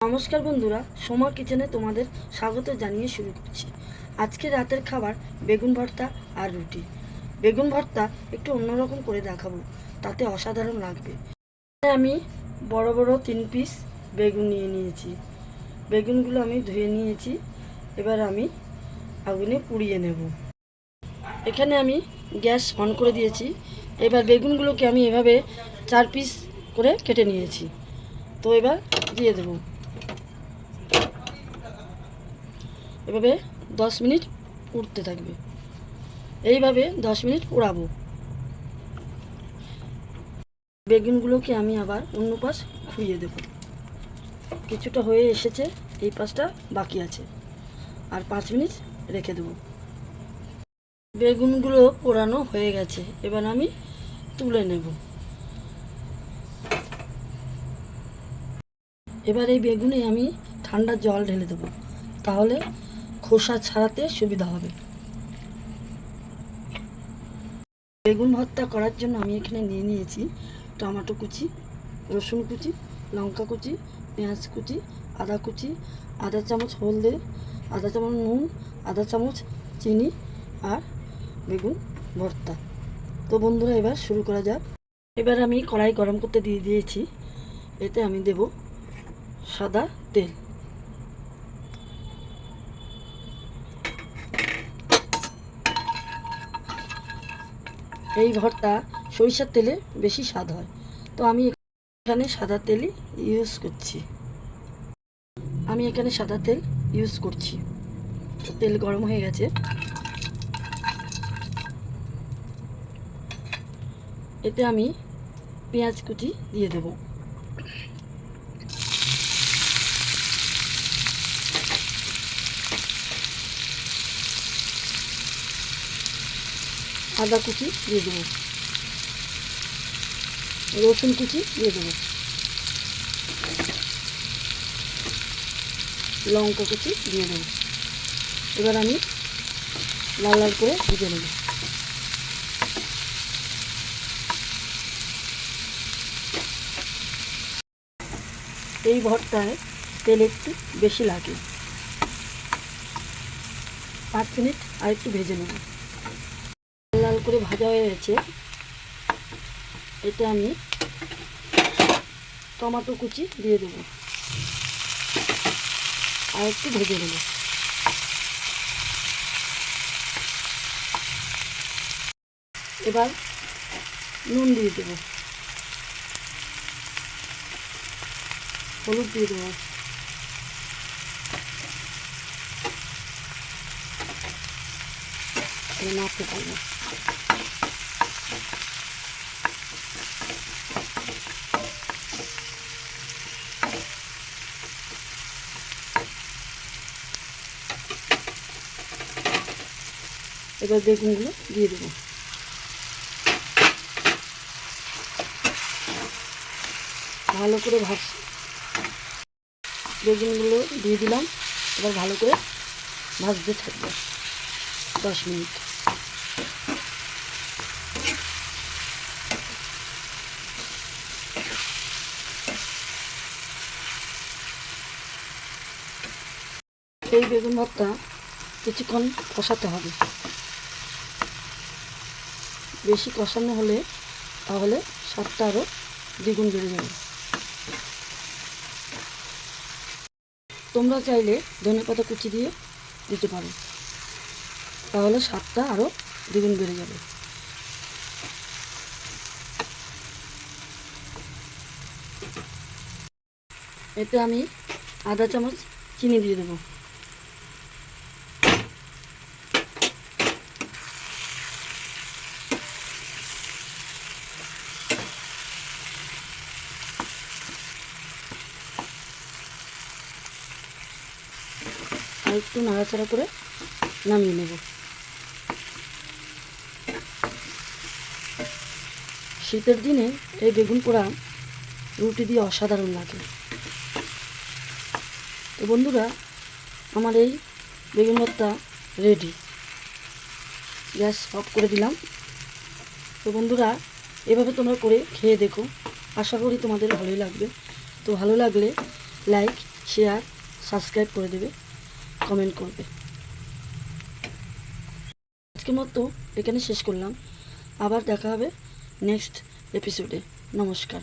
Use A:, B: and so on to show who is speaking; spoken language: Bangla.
A: নমস্কার বন্ধুরা, সোমা কিচেনে তোমাদের স্বাগত জানিয়ে শুরু করছি। আজকে রাতের খাবার বেগুন ভর্তা আর রুটি। বেগুন ভর্তা একটু অন্যরকম করে দেখাবো, তাতে অসাধারণ লাগবে। আমি বড় বড় 3 পিস বেগুন নিয়ে নিয়েছি। বেগুনগুলো আমি ধুয়ে নিয়েছি। এবার আমি আগুনে পুড়িয়ে নেব। এখানে আমি গ্যাস অন করে দিয়েছি। এবার বেগুনগুলোকে আমি এভাবে 4 পিস করে কেটে নিয়েছি। তো এবার দিয়ে দেবো। এভাবে 10 মিনিট উঠতে থাকবে। এইভাবে 10 মিনিট পোড়াবো। বেগুনগুলোকে আমি আবার অন্য পাশ ঘুরিয়ে দেব। কিছুটা হয়ে এসেছে, এই পাশটা বাকি আছে, আর 5 মিনিট রেখে দেব। বেগুনগুলো পোড়ানো হয়ে গেছে, এবার আমি তুলে নেব। এবার এই বেগুনে আমি ঠান্ডা জল ঢেলে দেবো, তাহলে খোসা ছাড়াতে সুবিধা হবে। বেগুন ভর্তা করার জন্য আমি এখানে নিয়ে নিয়েছি টমেটো কুচি, রসুন কুচি, লঙ্কা কুচি, পেঁয়াজ কুচি, আদা কুচি, আধা চামচ হলদে, আধা চামচ নুন, আধা চামচ চিনি আর বেগুন ভর্তা। তো বন্ধুরা, এবার শুরু করা যাক। এবার আমি কড়াই গরম করতে দিয়ে দিয়েছি। এতে আমি দেব সাদা তেল। এই ভর্তা সরিষার তেলে বেশি স্বাদ হয়, তো আমি এখানে সাদা তেলই ইউজ করছি। তেল গরম হয়ে গেছে। এতে আমি পেঁয়াজ কুচি দিয়ে দেব। আদা কুচি দিয়ে দেব, রসুন কুচি দিয়ে দেব, লঙ্কা কুচি দিয়ে দেব। এবার আমি লাল লাল করে ভেজে নেব। এই ভর্তায় তেল একটু বেশি লাগে। 5 মিনিট আর একটু ভেজে নেব। লাল লাল করে ভাজা হয়ে গেছে। এতে আমি টমেটো কুচি দিয়ে দেব আর একটু ভেজে নেব। এবার নুন দিয়ে দেব, হলুদ দিয়ে দেবো, নাড়তে পারবো। এবার বেগুনগুলো দিয়ে দেবো। ভালো করে ভাজছি। বেগুনগুলো দিয়ে দিলাম। এবার ভালো করে ভাজতে থাকবো 10 মিনিট। এই বেগুন ভর্তা কিছুক্ষণ কষাতে হবে। বেশি কষানো হলে তাহলে স্বাদটা আরও দ্বিগুণ বেড়ে যাবে। তোমরা চাইলে ধনেপাতা কুচি দিয়ে দিতে পারো, তাহলে স্বাদটা আরও দ্বিগুণ বেড়ে যাবে। এতে আমি আধা চামচ চিনি দিয়ে দেবো। আর একটু নাড়াচাড়া করে নামিয়ে নেব। শীতের দিনে এই বেগুন পোড়া রুটি দিয়ে অসাধারণ লাগে। তো বন্ধুরা, আমার এই বেগুন ভর্তা রেডি। গ্যাস অফ করে দিলাম। তো বন্ধুরা, এভাবে তোমরা করে খেয়ে দেখো। আশা করি তোমাদের ভালোই লাগবে। তো ভালো লাগলে লাইক শেয়ার সাবস্ক্রাইব করে দেবে, কমেন্ট করবে। আজকের মতো এখানে শেষ করলাম, আবার দেখা হবে নেক্সট এপিসোডে। নমস্কার।